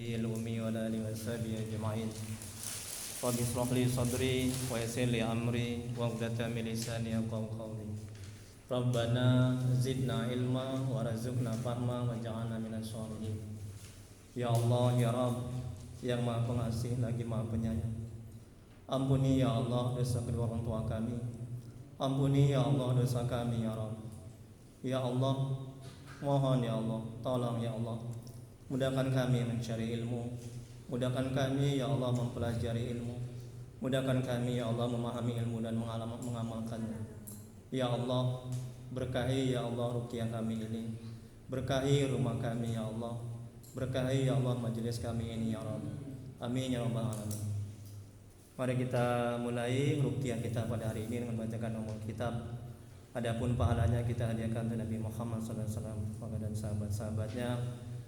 النبي الأمي وعلى آله وصحبه أجمعين. رب اشرح لي صدري ويسر لي أمري واحلل من لساني يفقهوا قولي. ربنا زدنا علما وارزقنا فهما واجعلنا من الصالحين. Ya Allah, ya Rabb, yang Maha Pengasih lagi Maha Penyayang. Ampuni ya Allah dosa kedua orang tua kami. Ampuni ya Allah dosa kami ya Rabb. Ya Allah, mohon ya Allah, tolong ya Allah, mudahkan kami mencari ilmu, mudahkan kami ya Allah mempelajari ilmu, mudahkan kami ya Allah memahami ilmu dan mengamalkannya. Ya Allah, berkahi ya Allah ruqyah kami ini, berkahi rumah kami ya Allah, berkahi ya Allah majelis kami ini ya Rabb. Amin ya rabbal alamin. Mari kita mulai ruqyah kita pada hari ini dengan membacakan umul kitab. Adapun pahalanya kita hadiahkan kepada Nabi Muhammad SAW dan sahabat-sahabatnya,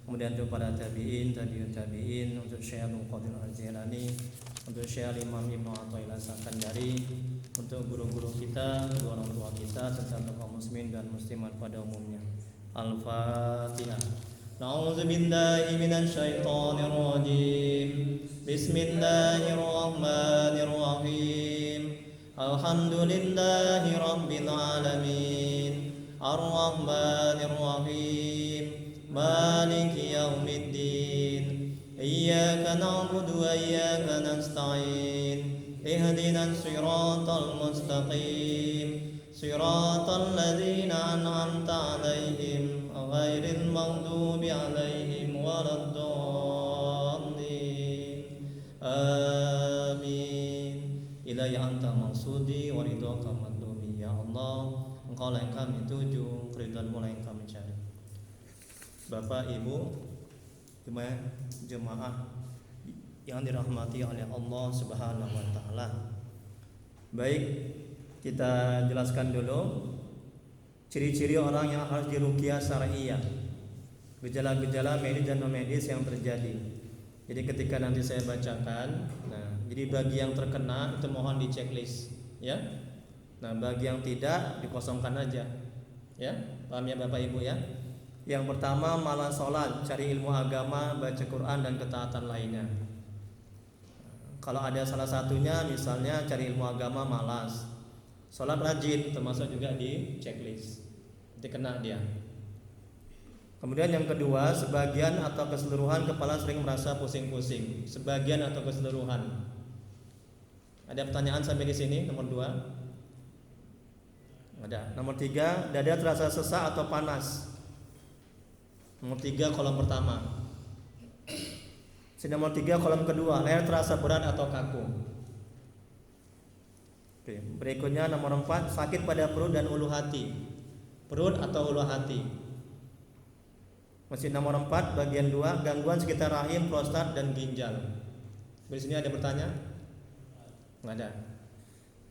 kemudian untuk para tabi'in, tabi'ut tabi'in, untuk Syekh Abdul Qadir Al-Jilani, untuk Syekh Imam Ibnu Athaillah Sakandari, untuk guru-guru kita, kedua orang tua kita, serta untuk kaum muslimin dan muslimat pada umumnya. Al-Fatihah. Na'udzu billahi minasy syaithanir rajim. Bismillahirrahmanirrahim. Alhamdulillahi rabbil alamin. Ar-Rahmanir Rahim. Maliki yaumiddin. Iyyaka na'budu wa iyyaka nasta'in. Ihdinas siratal mustaqim. Siratal ladzina an'amta 'alaihim ghairil maghdubi 'alaihim waladdallin. Amin. Ilahi anta maksudi wa ridhaka madlubi. Ya Allah, Engkau lah yang kami tuju, keridhaan-Mu lah yang kami cari. Bapak, Ibu, jemaah yang dirahmati oleh Allah Subhanahu wa taala. Baik, kita jelaskan dulu ciri-ciri orang yang harus diruqyah syar'iyyah. Gejala-gejala medis dan non medis yang terjadi. Jadi ketika nanti saya bacakan, jadi bagi yang terkena itu mohon di checklist, ya. Nah, bagi yang tidak dikosongkan aja, ya. Paham ya Bapak Ibu ya? Yang pertama malas sholat, cari ilmu agama, baca Quran dan ketaatan lainnya. Kalau ada salah satunya, misalnya cari ilmu agama malas, sholat rajin, termasuk juga di checklist, nanti kena dia. Kemudian yang kedua, sebagian atau keseluruhan kepala sering merasa pusing-pusing. Sebagian atau keseluruhan. Ada pertanyaan sampai di sini? Nomor 2. Ada. Nomor 3, dada terasa sesak atau panas. Nomor 3 kolom pertama. Nomor 3 kolom kedua, leher terasa berat atau kaku. Oke. Berikutnya nomor 4, sakit pada perut dan ulu hati. Perut atau ulu hati. Masih nomor 4 bagian 2, gangguan sekitar rahim, prostat dan ginjal. Di sini ada pertanyaan? Enggak ada.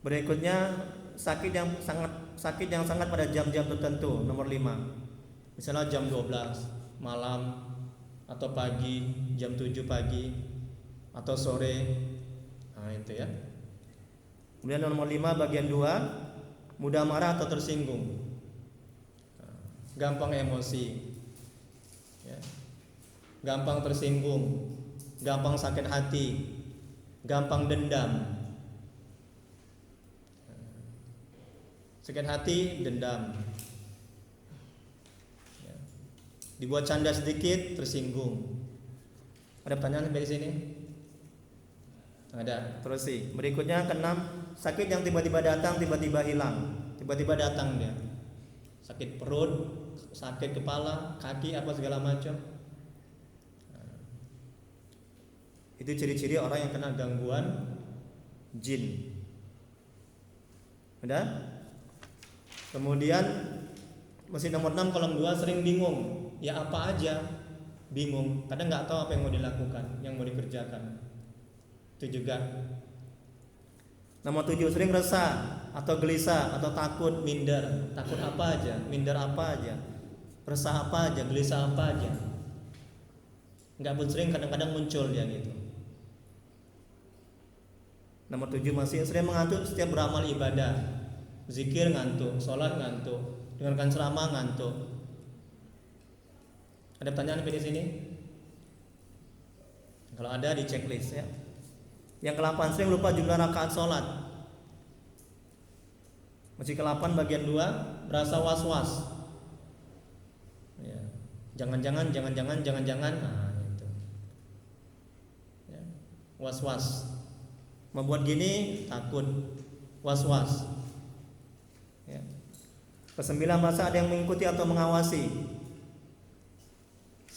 Berikutnya sakit yang sangat pada jam-jam tertentu, nomor 5. Misalnya jam 12 malam atau pagi, jam 7 pagi atau sore. Nah, itu ya. Kemudian nomor 5 bagian 2, mudah marah atau tersinggung. Gampang emosi. Ya. Gampang tersinggung, gampang sakit hati, gampang dendam. Sakit hati, dendam. Ya. Dibuat canda sedikit, tersinggung. Ada pertanyaan sampai di sini? Ada. Terus sih. Berikutnya keenam, sakit yang tiba-tiba datang, tiba-tiba hilang. Tiba-tiba datang dia. Sakit perut, sakit kepala, kaki, apa segala macam. Itu ciri-ciri orang yang kena gangguan jin. Udah? Kemudian masih nomor 6 kolom 2, sering bingung. Ya apa aja bingung, kadang nggak tahu apa yang mau dilakukan, yang mau dikerjakan. Itu juga. Nomor 7, sering resah atau gelisah atau takut, minder. Takut apa aja, minder apa aja, resah apa aja, gelisah apa aja. Enggak pun sering, kadang-kadang muncul dia gitu. Nomor 7 masih sering mengantuk setiap beramal ibadah. Zikir ngantuk, sholat ngantuk, dengarkan ceramah ngantuk. Ada pertanyaan di sini? Kalau ada di checklist ya. Yang ke-8, sering lupa jumlah rakaat sholat. Masih ke-8 bagian 2, berasa was-was. Ya. Jangan-jangan. Nah, itu. Ya. Was-was. Membuat gini takut, was-was. Ya. Ke-9, merasa ada yang mengikuti atau mengawasi.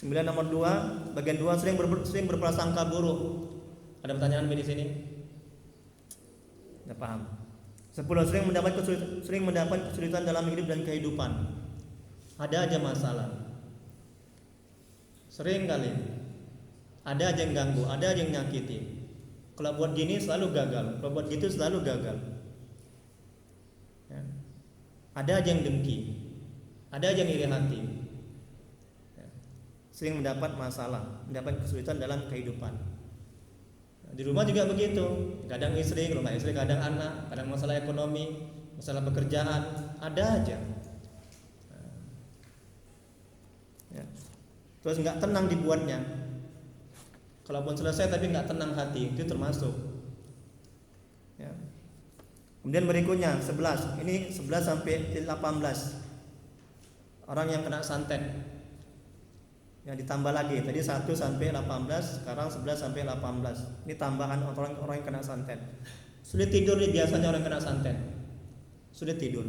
9 nomor 2, bagian 2, sering berprasangka buruk. Ada pertanyaan di sini? Tidak paham. 10, sering mendapat kesulitan dalam hidup dan kehidupan. Ada aja masalah. Sering kali. Ada aja yang ganggu, ada aja yang nyakiti. Kalau buat gini selalu gagal, kalau buat gitu selalu gagal. Ya. Ada aja yang dengki, ada aja yang iri hati. Ya. Sering mendapat masalah, mendapat kesulitan dalam kehidupan. Di rumah juga begitu, kadang istri, rumah istri, kadang anak, kadang masalah ekonomi, masalah pekerjaan, ada aja. Ya. Terus nggak tenang dibuatnya. Kalaupun selesai tapi nggak tenang hati, itu termasuk. Ya. Kemudian berikutnya 11, ini 11 sampai 18. Orang yang kena santet. Yang ditambah lagi, tadi 1 sampai 18, sekarang 11 sampai 18. Ini tambahan orang yang kena santet. Sulit tidur nih biasanya orang kena santet. Sulit tidur.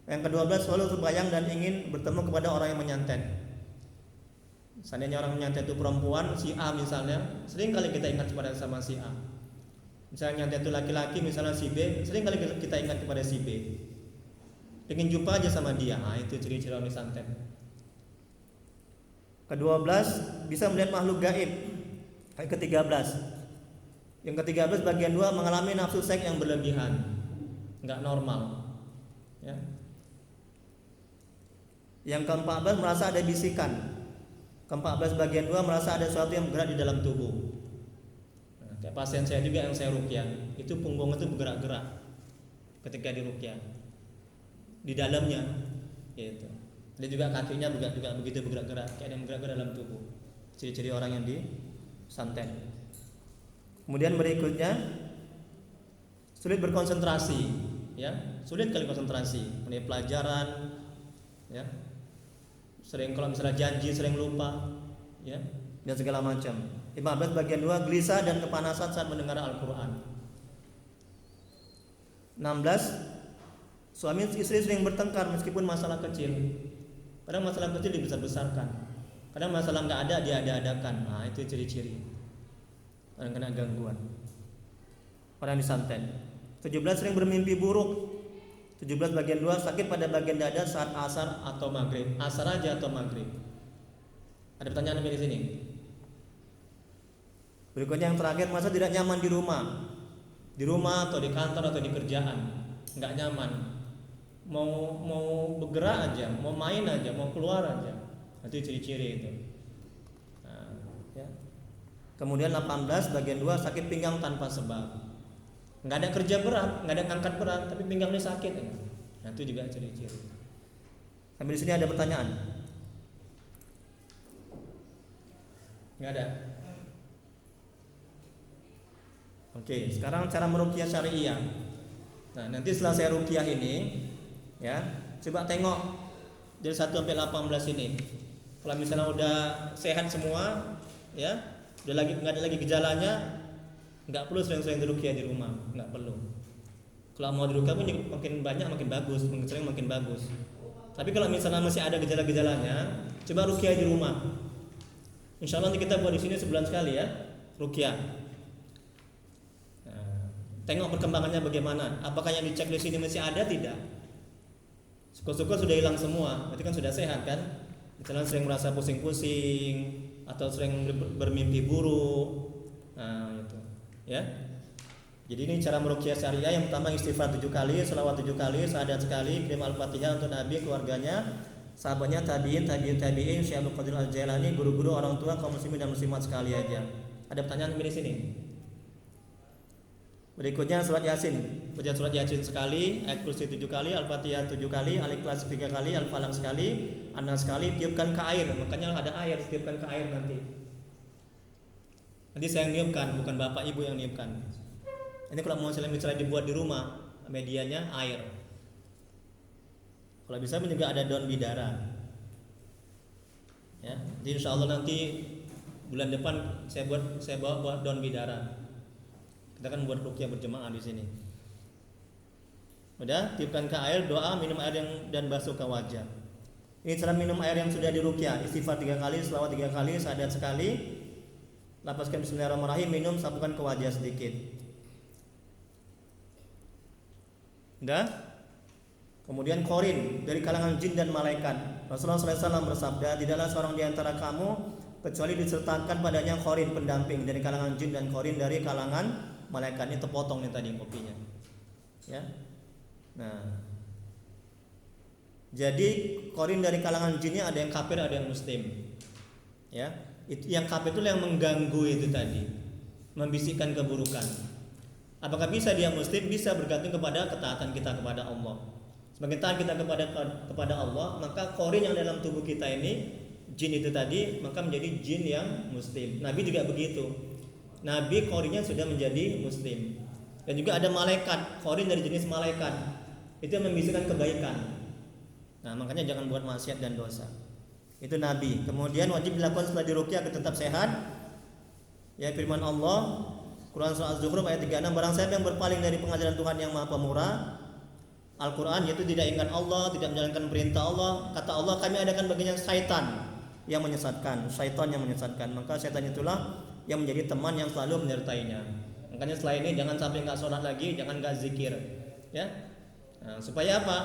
Yang ke-12, selalu terbayang dan ingin bertemu kepada orang yang menyantet. Seandainya orang menyantet itu perempuan, si A misalnya, sering kali kita ingat kepada sama si A. Misalnya nyantet itu laki-laki, misalnya si B, sering kali kita ingat kepada si B. Pengen jumpa aja sama dia, nah itu ciri-ciri orang santet. Ke-12, bisa melihat makhluk gaib. Ke-13, yang ke-13 bagian 2, mengalami nafsu seks yang berlebihan, nggak normal. Ya. Yang ke-14, merasa ada bisikan. Ke-14 bagian 2, merasa ada sesuatu yang bergerak di dalam tubuh. Nah, kayak pasien saya juga yang saya ruqyah, itu punggung itu bergerak-gerak ketika di ruqyah, di dalamnya, gitu. Dia juga kakinya juga begitu bergerak-gerak, kayak yang bergerak-gerak dalam tubuh. Ciri-ciri orang yang disantet. Kemudian berikutnya, sulit berkonsentrasi, ya, sulit kali konsentrasi, mengenai pelajaran, ya, sering kalau misalnya janji sering lupa, ya, dan segala macam. 15 bagian 2, gelisah dan kepanasan saat mendengar Al-Quran. 16, suami istri sering bertengkar meskipun masalah kecil. Kadang masalah kecil dibesar-besarkan, kadang masalah nggak ada diada-adakan. Nah itu ciri-ciri orang kena gangguan, orang disantet. 17, sering bermimpi buruk. 17 bagian 2, sakit pada bagian dada saat asar atau maghrib. Asar aja atau maghrib. Ada pertanyaan di sini? Berikutnya yang terakhir, masa tidak nyaman di rumah atau di kantor atau di kerjaan, nggak nyaman. Mau bergerak aja, mau main aja, mau keluar aja. Itu ciri-ciri itu. Nah, ya. Kemudian 18 bagian 2, sakit pinggang tanpa sebab. Nggak ada kerja berat, nggak ada ngangkat berat, tapi pinggangnya sakit. Nah, itu juga ciri-ciri. Sampai di sini ada pertanyaan? Nggak ada. Oke, sekarang cara meruqyah syariah. Nah, nanti setelah saya ruqyah ini, ya, coba tengok dari 1 sampai 18 ini. Kalau misalnya udah sehat semua, ya, udah nggak ada lagi gejalanya, nggak perlu sering-sering diruqyah di rumah, nggak perlu. Kalau mau diruqyah pun makin banyak makin bagus, makin sering makin bagus. Tapi kalau misalnya masih ada gejala-gejalanya, coba ruqyah di rumah. Insya Allah nanti kita buat di sini sebulan sekali ya, ruqyah. Nah, tengok perkembangannya bagaimana. Apakah yang dicek di sini masih ada tidak? Syukur-syukur sudah hilang semua, berarti kan sudah sehat kan? Misalnya sering merasa pusing-pusing atau sering bermimpi buruk. Nah, itu. Ya. Jadi ini cara meruqyah syariah. Yang pertama istighfar 7 kali, selawat 7 kali, syahadat sekali, kirim Al-Fatihah untuk Nabi, keluarganya, sahabatnya, tabi'in, Syekh Abdul Qadir Al-Jailani, guru-guru, orang tua, kaum muslimin dan muslimat sekali aja. Ada pertanyaan di sini? Berikutnya surat Yasin. Baca surat Yasin sekali, ayat kursi 7 kali, Al-Fatihah 7 kali, Al-Ikhlas 3 kali, Al-Falaq sekali, An-Nas sekali, tiupkan ke air. Makanya ada air, tiupkan ke air nanti. Nanti saya yang niupkan, bukan bapak ibu yang niupkan. Ini kalau mau misalnya dibuat di rumah, medianya air. Kalau bisa juga ada daun bidara. Ya, jadi insya Allah nanti bulan depan saya bawa daun bidara. Kita kan buat ruqyah berjemaah di sini. Udah, tiupkan ke air, doa, minum air dan basuh ke wajah. Ini cara minum air yang sudah diruqyah, istighfar 3 kali, selawat 3 kali, syahadat sekali. Lapaskan bismillahirrahmanirrahim, minum, sapukan ke wajah sedikit. Udah? Kemudian korin dari kalangan jin dan malaikat. Rasulullah SAW bersabda, tidaklah seorang di antara kamu kecuali disertakan padanya korin pendamping dari kalangan jin dan korin dari kalangan malaikat. Ini terpotong nih tadi kopinya. Ya. Nah, jadi korin dari kalangan jinnya ada yang kafir, ada yang muslim. Ya, itu yang kafir itu yang mengganggu itu tadi, membisikkan keburukan. Apakah bisa dia muslim? Bisa, bergantung kepada ketaatan kita kepada Allah. Semakin taat kita kepada Allah, maka korin yang dalam tubuh kita ini, jin itu tadi, maka menjadi jin yang muslim. Nabi juga begitu. Nabi korinnya sudah menjadi muslim. Dan juga ada malaikat, korin dari jenis malaikat, itu yang membisikkan kebaikan. Nah, makanya jangan buat maksiat dan dosa. Itu Nabi. Kemudian wajib dilakukan setelah diruqyah agar tetap sehat. Ya, firman Allah Quran surah Az-Zukhruf ayat 36, barang siapa yang berpaling dari pengajaran Tuhan yang Maha Pemurah, Al-Quran, yaitu tidak ingat Allah, tidak menjalankan perintah Allah, kata Allah, kami adakan baginya syaitan yang menyesatkan, maka syaitan itulah yang menjadi teman yang selalu menyertainya. Makanya setelah ini jangan sampai nggak sholat lagi, jangan nggak zikir, ya. Nah, supaya apa?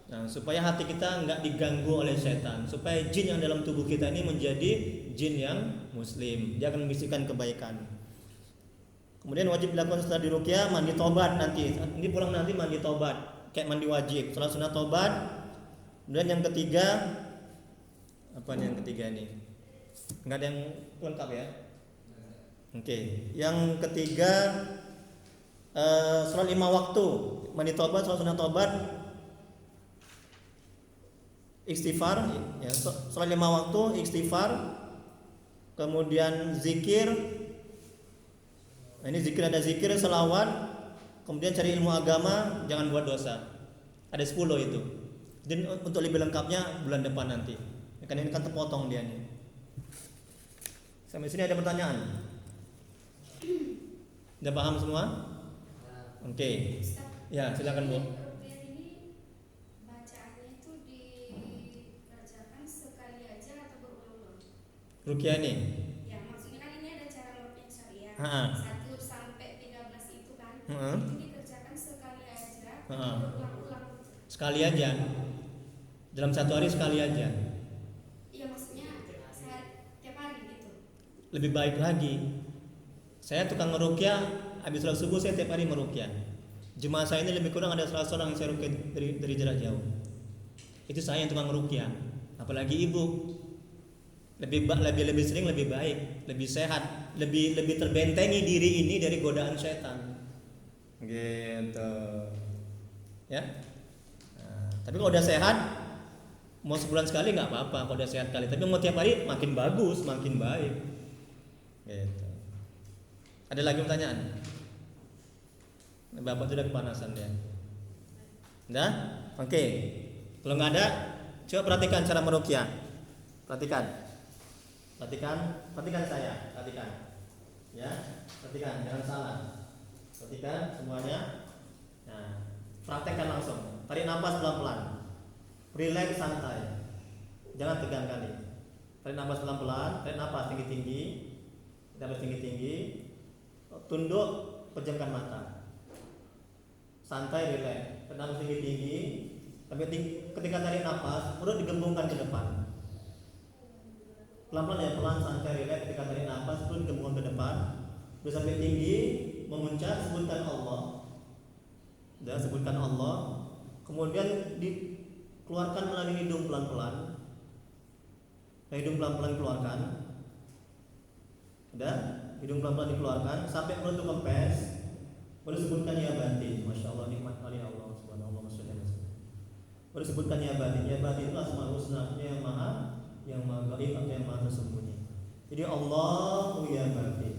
Nah, supaya hati kita nggak diganggu oleh syaitan, supaya jin yang dalam tubuh kita ini menjadi jin yang muslim, dia akan membisikkan kebaikan. Kemudian wajib dilakukan setelah diruqyah mandi tobat nanti. Ini pulang nanti mandi tobat, kayak mandi wajib, salat sunat tobat. Kemudian yang ketiga, apa nih yang ketiga ini? Nggak ada yang lengkap ya? Oke. Yang ketiga, salat 5 waktu, mandi tobat, salat sunat tobat, istighfar, ya, salat 5 waktu, istighfar, kemudian zikir. Nah, ini zikir, ada zikir, selawat, kemudian cari ilmu agama, jangan buat dosa. Ada 10 itu. Dan untuk lebih lengkapnya bulan depan nanti. Karena ini kan terpotong dia nih. Sampai sini ada pertanyaan? Udah paham semua? Oke. Ya, silakan Bu. Ini bacaannya itu dikerjakan sekali aja atau berulang-ulang? Ruqyah nih. Ya, maksudnya kan ini ada cara meruqyah syariah. Ha-ha. 1 sampai 13 itu kan. Ha-ha. Itu dikerjakan sekali aja atau Ha-ha. berulang-ulang? Sekali aja. Dalam 1 hari sekali aja. Iya, maksudnya tiap hari gitu. Lebih baik lagi. Saya tukang meruqyah, habis sholat subuh saya tiap hari meruqyah. Jemaah saya ini lebih kurang ada 100 orang yang saya ruqyah dari jarak jauh. Itu saya yang tukang meruqyah. Apalagi ibu. Lebih sering, lebih baik, lebih sehat, lebih terbentengi diri ini dari godaan setan. Gitu. Ya. Nah, tapi kalau udah sehat, mau sebulan sekali nggak apa-apa. Kalau udah sehat kali, tapi mau tiap hari makin bagus, makin baik. Gitu. Ada lagi pertanyaan? Bapak sudah kepanasan ya. Udah? Oke. Kalau nggak ada, coba perhatikan cara meruqyah. Perhatikan saya. Ya, perhatikan, jangan salah. Perhatikan semuanya. Nah, praktekkan langsung. Tarik nafas pelan-pelan. Relax, santai. Jangan tegang kali. Tarik nafas pelan-pelan, tarik nafas tinggi-tinggi. Nafas tinggi-tinggi. Tunduk, pejamkan mata. Santai, relax. Tarik nafas tinggi-tinggi. Tapi ketika tarik nafas, perut digembungkan ke depan. Pelan-pelan ya, pelan, santai, relax. Ketika tarik nafas, perut digembungkan ke depan. Udah sampai tinggi, memuncak, sebutkan Allah. Udah, sebutkan Allah. Kemudian dikeluarkan melalui hidung pelan-pelan. Hidung pelan-pelan keluarkan. Udah, hidung pelan-pelan dikeluarkan sampai perut itu kempes. Baru sebutkan ya batin. Masya Allah, nikmat kali Allah subhanahu wa ta'ala. Baru sebutkan ya batin. Ya batin itu asmaul husna, yang maha gaib atau yang maha tersembunyi. Jadi Allahu ya batin.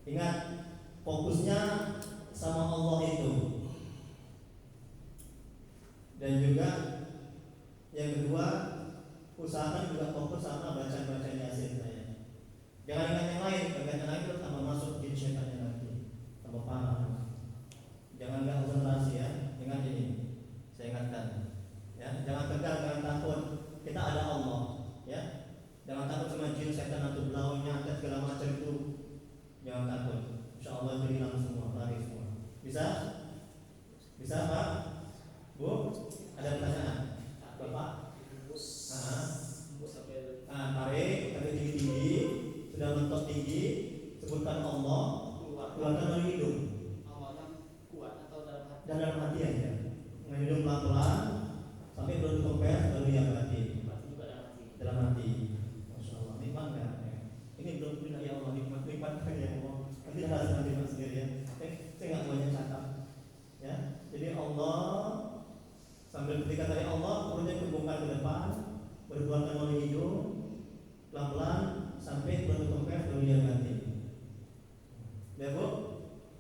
Ingat, fokusnya sama Allah itu. Dan juga yang kedua, usahakan juga fokus sama baca Yasin saya. Jangan ingat yang lain, bagian yang lain itu tambah masuk jin syaitannya nanti, tambah parah. Jangan nggak konsentrasi ya. Ingat ini, saya ingatkan. Ya, jangan tegang, jangan takut. Kita ada Allah. Ya, jangan takut sama jin setan atau blau nyantet segala macam itu. Jangan takut. Insya Allah itu hilang semua, lari semua. Bisa? Bisa Pak? Bu? Ada pertanyaan? Bapak? Tarik sampai tinggi-tinggi. Sudah mentok tinggi, sebutkan Allah, keluarkan dari hidung. Awalnya kuat atau dalam hati? Dan dalam hati aja. Menghidung pelan-pelan sampai belum kempes baru yang hati. Dalam hati. Masya Allah, nikmat nggak? Ini belum punya ya Allah, nikmat ya Allah. Nanti harus nanti mas sendiri ya. Saya nggak banyak catat. Ya, jadi Allah sambil ketika dari Allah, perutnya kebongkar ke depan, berkeluarkan melalui hidung, pelan-pelan sampai belum kempes baru yang hati. Ya Bu?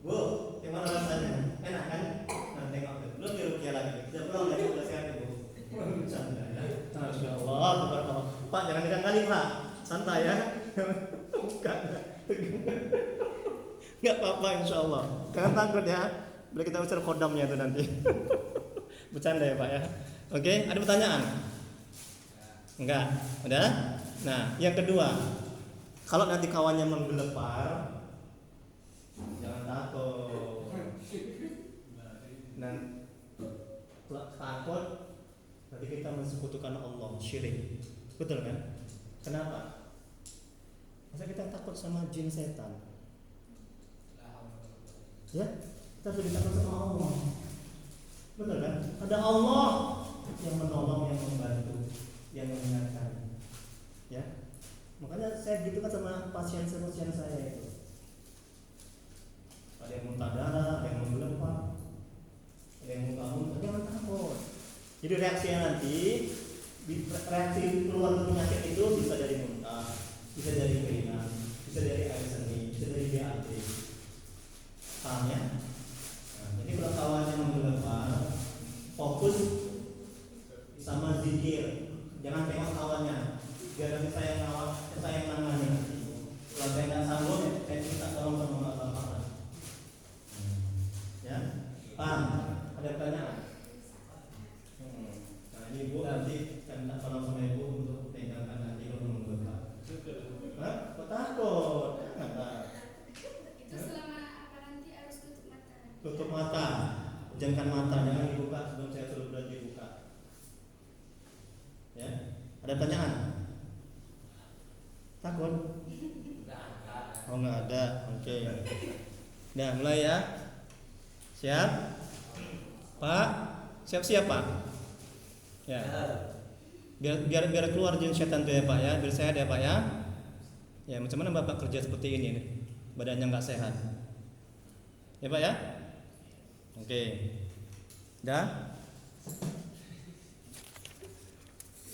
Bu, gimana rasanya? Enak kan? Nah, tengok tuh. Belum dirukyah lagi. Sudah pulang dari sebelah sehat Bu. Bercanda ya. Masya Allah, subhanallah. Pak, jangan tegang kali Pak. Santai ya. Bukan. Enggak apa-apa insya Allah. Jangan takut ya. Boleh kita ucap kodamnya itu nanti. Bercanda ya Pak ya. Oke, ada pertanyaan? Enggak. Udah? Nah, yang kedua, kalau nanti kawannya menggelepar, jangan takut. Nah, takut nanti kita mensekutukan Allah, syirik. Betul kan? Kenapa? Masa kita takut sama jin setan? Ya, kita lebih takut sama Allah. Betul kan? Ada Allah yang menolong, yang membantu, yang mengingatkan. Ya, makanya saya gitu kan sama pasien saya itu. Ada yang muntah darah, ada yang menggelepar, ada yang muntah-muntah, jangan takut. Jadi reaksinya nanti, reaksi keluar penyakit itu bisa dari muntah, bisa dari keringat, bisa dari air seni, bisa dari BAB. Paham ya? Nah, ini kalau kawannya menggelepar, fokus sama zikir, jangan tengok kawannya. Biar nanti saya yang nangani nanti. Kalau saya nggak sanggup, saya minta tolong sama bapak. Ya, paham? Ada pertanyaan? Nah ini ibu nanti saya minta tolong sama ibu untuk pegangkan nanti kalau menunggu Pak. Hah? Kok takut? Itu selama apa nanti harus tutup mata. Tutup mata, pejamkan mata, jangan dibuka sebelum saya suruh berhenti buka. Ya, ada pertanyaan? Takut? Oh nggak ada, oke. Nah mulai ya. Siap? Pak, siap-siap Pak. Ya. Biar keluar jin setan tuh ya Pak ya. Biar sehat ya Pak ya. Ya macam mana Bapak kerja seperti ini nih? Badannya nggak sehat. Ya Pak ya. Oke. Dah.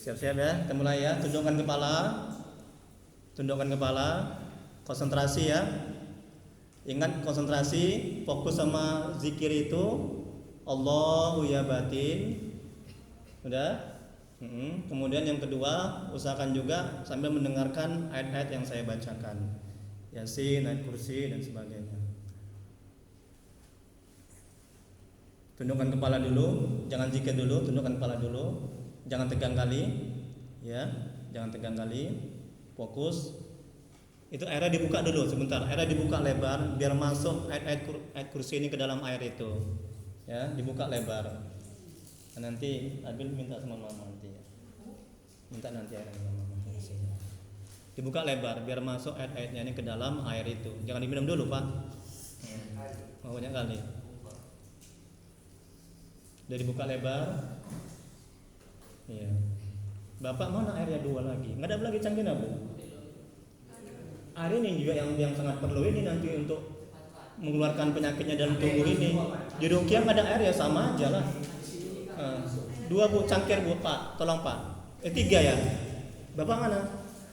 Siap-siap ya. Kita mulai ya. Tundukkan kepala, konsentrasi ya. Ingat konsentrasi, fokus sama zikir itu. Allahu ya batin. Udah? Kemudian yang kedua, usahakan juga sambil mendengarkan ayat-ayat yang saya bacakan. Yasin, ayat kursi dan sebagainya. Tundukkan kepala dulu, jangan zikir dulu, tundukkan kepala dulu. Jangan tegang kali. Ya, jangan tegang kali. Fokus. Itu airnya dibuka dulu sebentar. Airnya dibuka lebar biar masuk ayat kursi ini ke dalam air itu. Ya, dibuka lebar. Nah, nanti Abil minta sama mama nanti. Minta nanti airnya sama mama kursinya. Dibuka lebar biar masuk ayat-ayatnya ini ke dalam air itu. Jangan diminum dulu, Pak. Mau banyak kali. Udah dibuka lebar. Iya. Bapak mana airnya 2 lagi? Nggak ada lagi cangkir Bu? Air ini juga yang sangat perlu ini nanti untuk mengeluarkan penyakitnya dalam tubuh ini. Di Ruqyah nggak ada air ya sama aja lah. 2 Bu cangkir Bu Pak, tolong Pak. 3 ya. Bapak mana?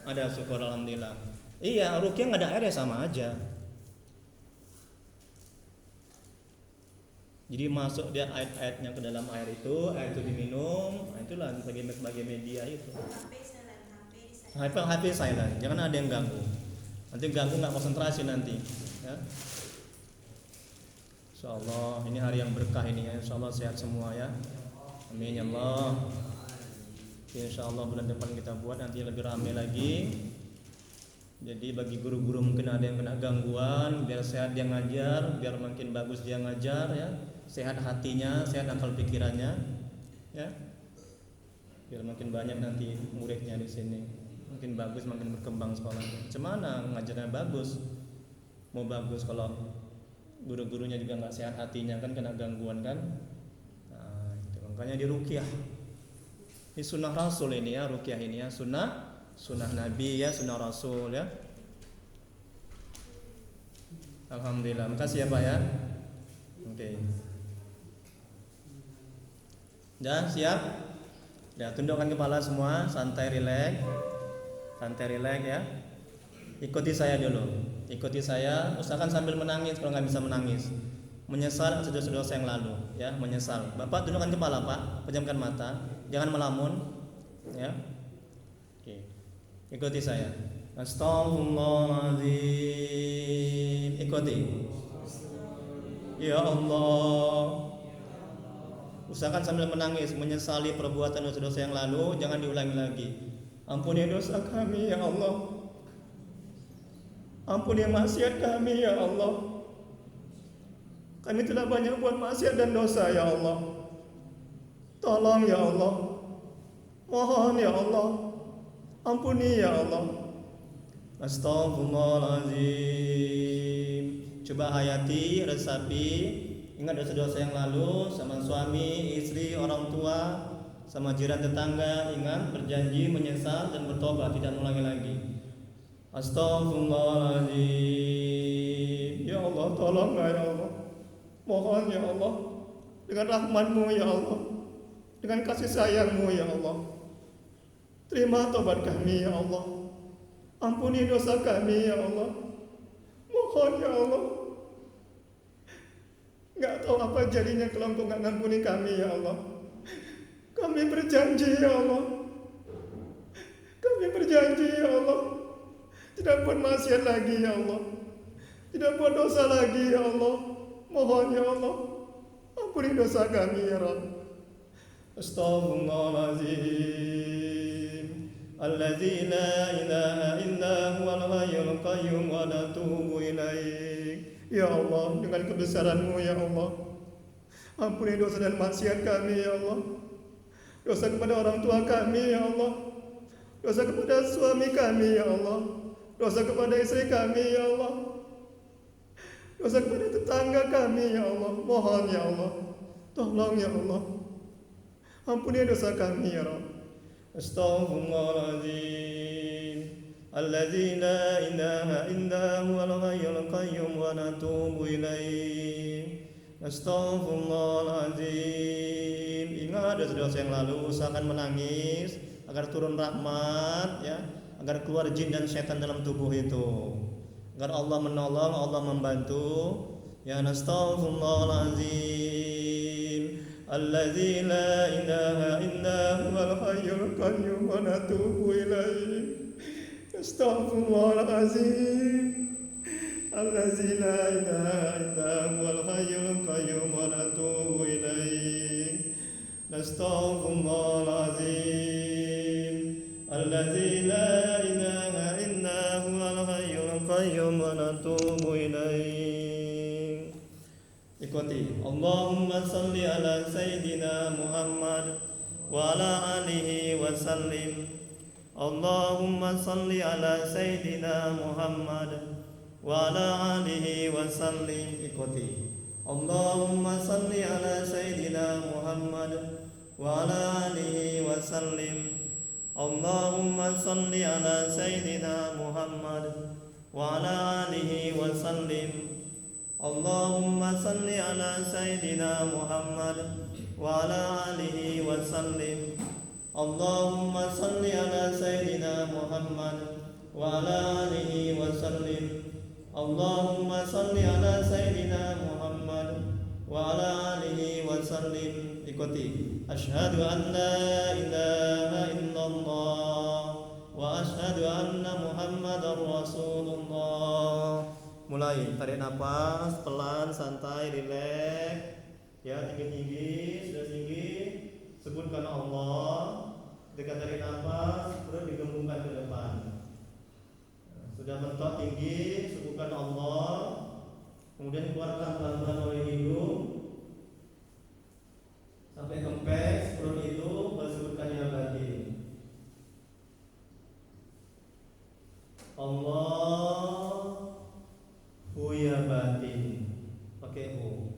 Ada, syukur alhamdulillah. Iya, Ruqyah nggak ada air ya sama aja. Jadi masuk dia ayat-ayatnya ke dalam air itu diminum, itulah sebagai media itu. HP silent, jangan ada yang ganggu. Nanti ganggu nggak konsentrasi nanti. Ya. Insyaallah ini hari yang berkah ini ya. Insyaallah sehat semua ya. Amin ya Allah. Insyaallah bulan depan kita buat nanti lebih ramai lagi. Jadi bagi guru-guru mungkin ada yang kena gangguan, biar sehat dia ngajar, biar makin bagus dia ngajar ya. Sehat hatinya, sehat akal pikirannya, ya. Biar makin banyak nanti muridnya di sini, makin bagus, makin berkembang sekolahnya. Cemana ngajarnya bagus, mau bagus kalau guru-gurunya juga nggak sehat hatinya kan kena gangguan kan. Nah, itu makanya di ruqyah. Ini sunnah Rasul ini ya, ruqyah ini ya, sunnah Nabi ya, sunnah Rasul ya. Alhamdulillah, makasih ya Pak ya. Oke. Dah siap? Ya, tundukkan kepala semua, santai rileks ya. Ikuti saya dulu. Ikuti saya, usahakan sambil menangis kalau nggak bisa menangis. Menyesal dosa-dosa yang lalu, ya, menyesal. Bapak tundukkan kepala Pak, pejamkan mata, jangan melamun, ya. Oke. Ikuti saya. Astaghfirullahaladzim. Ikuti. Ya Allah. Usahakan sambil menangis, menyesali perbuatan dosa-dosa yang lalu, jangan diulangi lagi. Ampuni dosa kami ya Allah. Ampuni maksiat kami ya Allah. Kami telah banyak buat maksiat dan dosa ya Allah. Tolong ya Allah. Mohon ya Allah. Ampuni ya Allah. Astaghfirullahaladzim. Coba hayati, resapi, ingat dosa-dosa yang lalu sama suami, istri, orang tua, sama jiran tetangga. Ingat, berjanji, menyesal dan bertobat, tidak mengulangi lagi. Astaghfirullahaladzim. Ya Allah, tolonglah ya Allah. Mohon ya Allah, dengan rahmat-Mu ya Allah, dengan kasih sayang-Mu ya Allah, terima tobat kami ya Allah. Ampuni dosa kami ya Allah. Mohon ya Allah. Gak tahu apa jadinya kalau Engkau gak ngampuni kami ya Allah. Kami berjanji ya Allah. Kami berjanji ya Allah, tidak buat maksiat lagi ya Allah, tidak buat dosa lagi ya Allah. Mohon ya Allah, ampuni dosa kami ya Rabb. Astaghfirullahaladzim. Alladzi la ilaha illa huwal hayyul qayyum wa natubu ilaih. Ya Allah, dengan kebesaran-Mu ya Allah, ampuni dosa dan maksiat kami ya Allah. Dosa kepada orang tua kami ya Allah, dosa kepada suami kami ya Allah, dosa kepada istri kami ya Allah, dosa kepada tetangga kami ya Allah. Mohon ya Allah, tolong ya Allah, ampuni dosa kami ya Rabb. Astaghfirullahaladzim. Alladzi la ilaha illa huwal hayyul qayyum wa natubu ilaih. Astaghfirullahaladzim. Ingat dosa-dosa yang lalu, usahakan menangis agar turun rahmat ya, agar keluar jin dan setan dalam tubuh itu, agar Allah menolong, Allah membantu. Ya astaghfirullahaladzim. Alladzi la ilaha illa huwal hayyul qayyum wa natubu ilaih. Astaghfirullahaladzim. Alladzi la ilaha illa huwal hayyul qayyum wa natubu ilaih. Astaghfirullahaladzim. Alladzi la ilaha illa huwal hayyul qayyum wa natubu ilaih. Ikuti. Allahumma salli ala Sayyidina Muhammad wa ala alihi wa sallim. Allahumma salli ala Sayyidina Muhammad wa ala alihi wa sallim. Ikuti. Allahumma salli ala Sayyidina Muhammad wa ala alihi wa sallim. Allahumma salli ala Sayyidina Muhammad wa ala alihi wa sallim. Allahumma salli ala Sayyidina Muhammad wa ala alihi wa sallim. Allahumma salli ala Sayyidina Muhammad wa ala alihi wa sallim. Allahumma salli ala Sayyidina Muhammad wa ala alihi sallim. Ikuti. Asyhadu an la ilaha illallah wa asyhadu anna Muhammadar Rasulullah. Mulai, tarik nafas pelan, santai, rileks. Ya, tinggi-tinggi, sudah tinggi. Sebutkan Allah. Ketika tarik nafas, perut digembungkan ke depan. Sudah mentok tinggi, sebutkan Allah. Kemudian keluarkan pelan-pelan oleh hidung sampai kempes perut itu, baru sebutkan ya batin. Allahu ya batin. Pakai hu.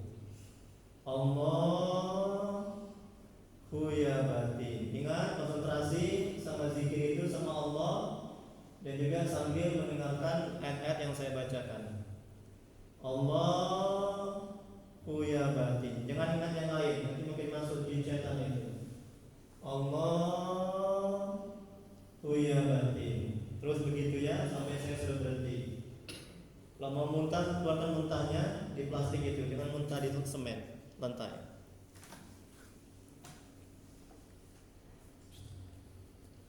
Allahu ya batin. Ingat, konsentrasi sama zikir itu sama Allah dan juga sambil mendengarkan ayat-ayat yang saya bacakan. Allahu ya batin. Jangan ingat yang lain, nanti mungkin masuk di chatan itu. Allahu ya batin. Terus begitu ya sampai saya sudah berhenti. Kalau mau muntah, keluarkan muntahnya di plastik itu, jangan muntah di semen lantai.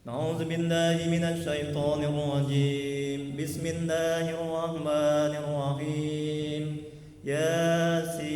A'udzu billahi minasy syaithanir rajim. Bismillahirrahmanirrahim. Yasin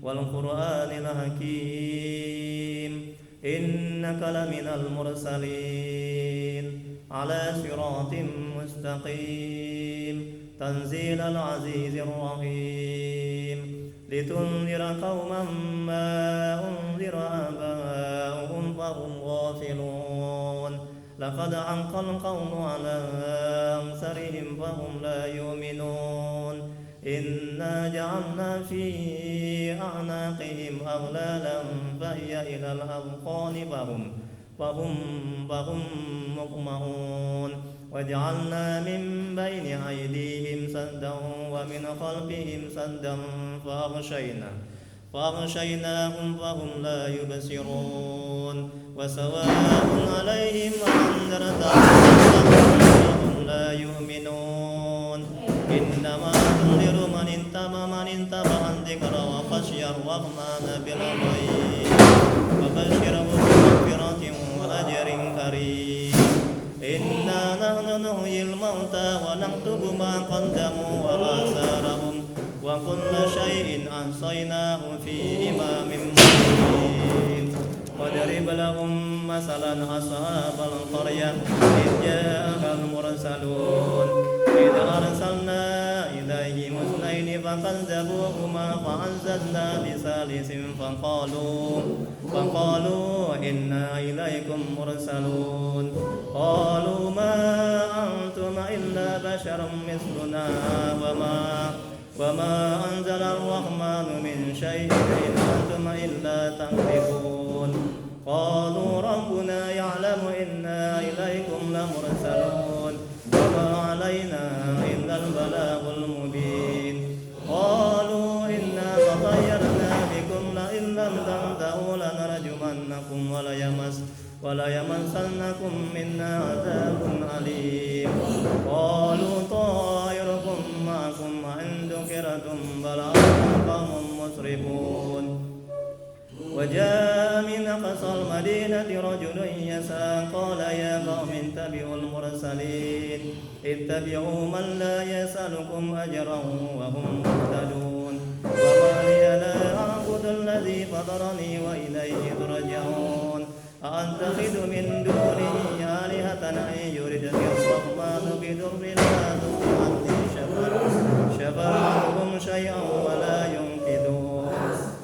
wal Qur'anil hakim. Innaka laminal mursalin ala siratim mustaqim. Tanzilal azizir rahim. Litunzira qauman ma unzira aba'uhum fahum ghafilun. Laqad anqal qawlu ala aktharihim fahum la yu'minun. Inna ja'alna fi a'naqihim aghlalan fahiya ilal adqani fahum muqmahun. وجعلنا من بين أيديهم سدا ومن خلفهم سدا فأغشيناهم فهم لا يبصرون وسواء عليهم أأنذرتهم فهم لا يؤمنون إنما تنذر من انتبه الذكر وخشي الرحمن بالغيب وبشره بمغفرة وأجر كريم Inna nahnu nuhyil mauta wa naktubu ma qaddamu wa atharahum wa kullu syai'in ahsaynahu fi imamin mubin. Wadrib lahum masalan ashabal qaryah idh ja'ahal mursalun idh arsalna ilaihim ithnaini fakazzabuhuma fa'azzazna bisalisin faqalu inna ilaikum mursalun. Qalu ma antum illa basharun mithluna wa ma anzala ar-rahmanu min shay'in in antum illa takdzibun. Qalu rabbuna ya'lamu inna ilaikum lamursalun wa ma 'alaina illa al-balaghul mubin. Qalu inna tatayyarna bikum la in lam tantahu lanarjumannakum wa la yamassannakum minna 'adzabun alim. Qalu ta'irukum ma'akum in dhukiratum bal antum qaumun musrifun. وجاء من أقصى المدينة رجل يسعى قال يا قوم اتبعوا المرسلين اتبعوا من لا يسألكم أجرا وهم مهتدون. وما لي لا أعبد الذي فطرني وإليه ترجعون. أأتخذ من دونه آلهة أن يردني الرحمن بضر لا تغني عني شفاعتهم شيئا ولا ينقذون.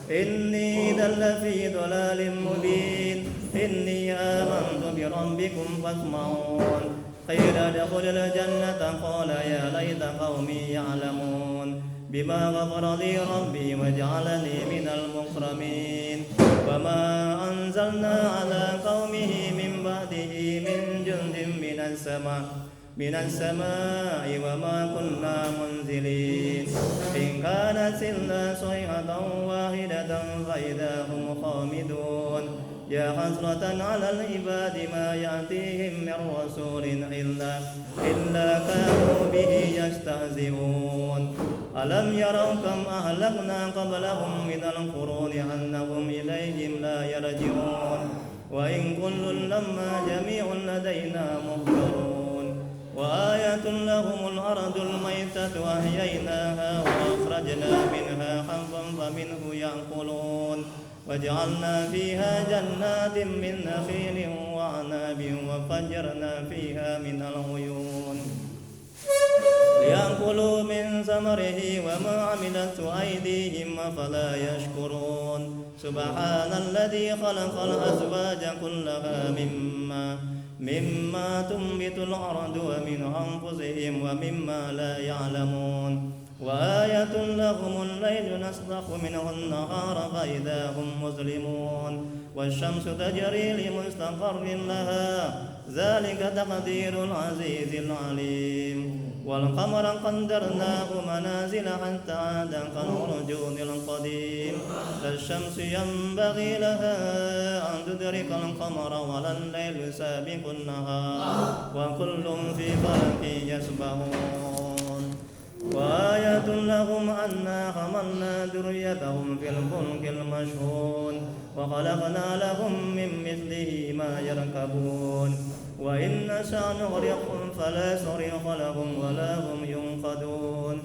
إني ذل في ضلال مبين. إني آمنت بربكم فاسمعون. قيل ادخل الجنة قال يا ليت قومي يعلمون بما غفر لي ربي وجعلني من المكرمين. وما أنزلنا على قومه من بعده من جند من السماء وما كنا منزلين. إن كانت إلا صيحة واحدة فإذا هم خامدون. يا حسرة على العباد ما يأتيهم من رسول إلا كانوا به يستهزئون. ألم يروا كم أهلكنا قبلهم من القرون أنهم إليهم لا يرجعون وإن كل لما جميع لدينا محضرون وآية لهم الأرض الميتة أحييناها وأخرجنا منها حبا فمنه يأكلون وجعلنا فيها جنات من نخيل وأعناب وفجرنا فيها من العيون ليأكلوا من ثمره وما عملت أيديهم أفلا يشكرون سبحان الذي خلق الأزواج كلها مما تنبت الأرض ومن أنفسهم ومما لا يعلمون وآية لهم الليل نسلخ منه النهار فإذا هم مظلمون والشمس تجري لمستقر لها ذلك تقدير العزيز العليم والقمر قدرناه منازل حتى عاد كالعرجون القديم لا الشمس ينبغي لها أن تدرك القمر ولا الليل سابق النهار وكل في فلك يسبحون وآية لهم أنا حملنا ذريتهم في الفلك المشحون وخلقنا لهم من مثله ما يركبون وإن نشأ نغرقهم فلا صريخ لهم ولا هم ينقذون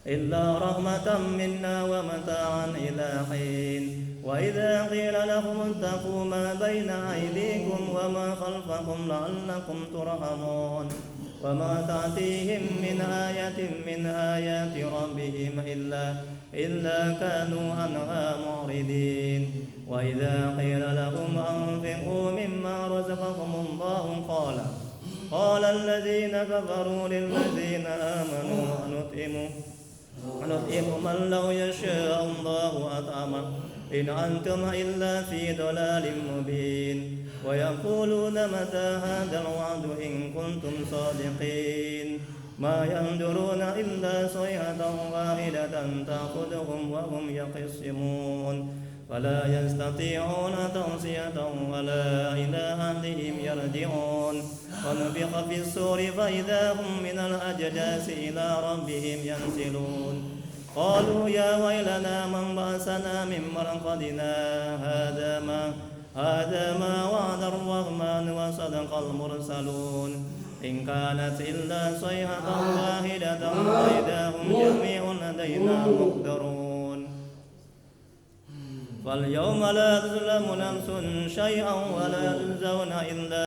إلا رحمة منا ومتاعا إلى حين وإذا قيل لهم اتقوا ما بين أيديكم وما خلفكم لعلكم ترحمون وما تأتيهم من آية من آيات ربهم إلا كانوا عنها معرضين وإذا قيل لهم أنفقوا مما رزقكم الله قال الذين كفروا للذين آمنوا نطعم من لو يشاء الله أطعمه إن أنتم إلا في ضلال مبين ويقولون متى هذا الوعد إن كنتم صادقين ما ينظرون إلا صيحة واحدة تأخذهم وهم يخصمون فلا يستطيعون توصية ولا إلى أهلهم يرجعون ونفخ في الصور فإذا هم من الأجداث إلى ربهم ينسلون قالوا يا ويلنا من بعثنا من مرقدنا هذا ما وعد الرحمن وصدق المرسلون إن كانت إلا صيحة واحدة فإذا هم جميع لدينا محضرون فاليوم لا تظلم نفس شيئا ولا تجزون إلا